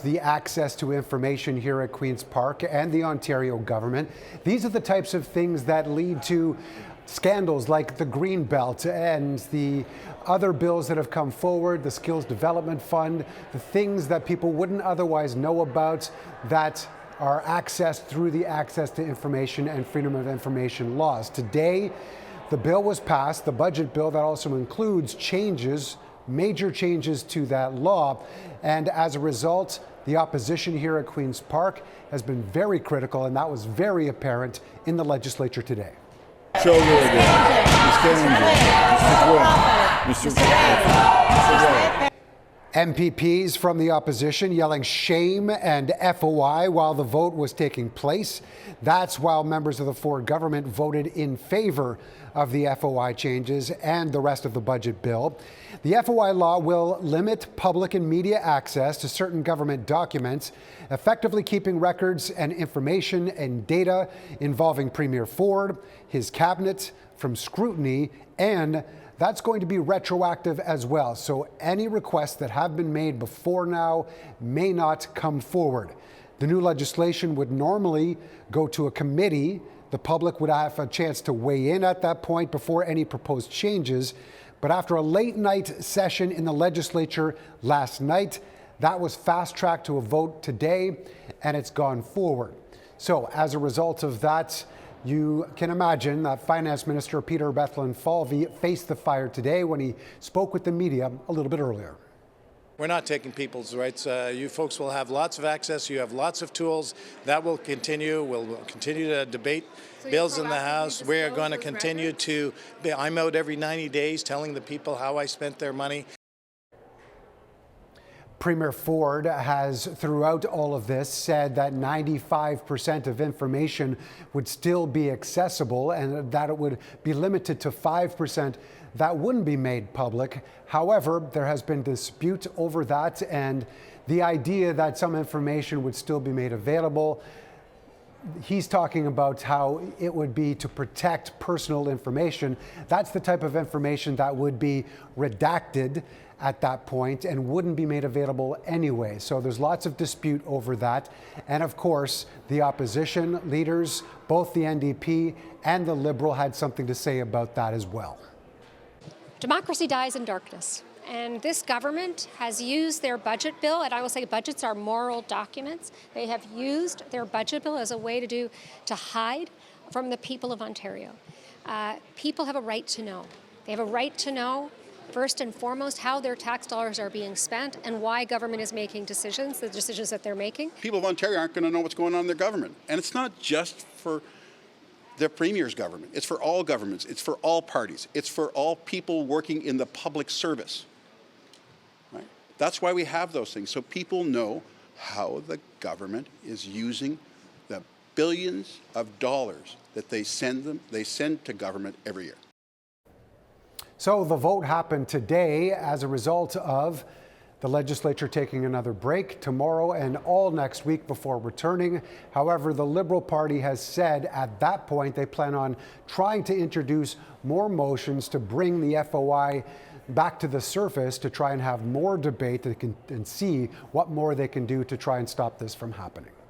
about the access to information here at Queen's Park and the Ontario government. These are the types of things that lead to scandals like the Green Belt and the other bills that have come forward, the Skills Development Fund, the things that people wouldn't otherwise know about that are accessed through the Access to Information and Freedom of Information laws. Today, the bill was passed, the budget bill that also includes changes, major changes to that law. And as a result, the opposition here at Queen's Park has been very critical, and that was very apparent in the legislature today. Show Mr. MPPs from the opposition yelling shame and FOI while the vote was taking place. That's while members of the Ford government voted in favor of the FOI changes and the rest of the budget bill. The FOI law will limit public and media access to certain government documents, effectively keeping records and information and data involving Premier Ford, his cabinet from scrutiny, and that's going to be retroactive as well. So any requests that have been made before now may not come forward. The new legislation would normally go to a committee. The public would have a chance to weigh in at that point before any proposed changes. But after a late night session in the legislature last night, that was fast-tracked to a vote today, and it's gone forward. So as a result of that, you can imagine that Finance Minister Peter Bethlen-Falvey faced the fire today when he spoke with the media a little bit earlier. We're not taking people's rights. You folks will have lots of access. You have lots of tools. That will continue. We'll continue to debate bills in the House. We are going to continue to I'm out every 90 days telling the people how I spent their money. Premier Ford has, throughout all of this, said that 95% of information would still be accessible and that it would be limited to 5% that wouldn't be made public. However, there has been dispute over that, and the idea that some information would still be made available. He's talking about how it would be to protect personal information. That's the type of information that would be redacted at that point and wouldn't be made available anyway. So there's lots of dispute over that. And of course, the opposition leaders, both the NDP and the Liberal, had something to say about that as well. Democracy dies in darkness. And this government has used their budget bill, and I will say budgets are moral documents. They have used their budget bill as a way to hide from the people of Ontario. People have a right to know. They have a right to know, first and foremost, how their tax dollars are being spent and why government is making decisions, the decisions that they're making. People of Ontario aren't going to know what's going on in their government. And it's not just for the Premier's government. It's for all governments. It's for all parties. It's for all people working in the public service. Right? That's why we have those things, so people know how the government is using the billions of dollars that they send to government every year. So the vote happened today as a result of the legislature taking another break tomorrow and all next week before returning. However, the Liberal Party has said at that point they plan on trying to introduce more motions to bring the FOI back to the surface to try and have more debate and see what more they can do to try and stop this from happening.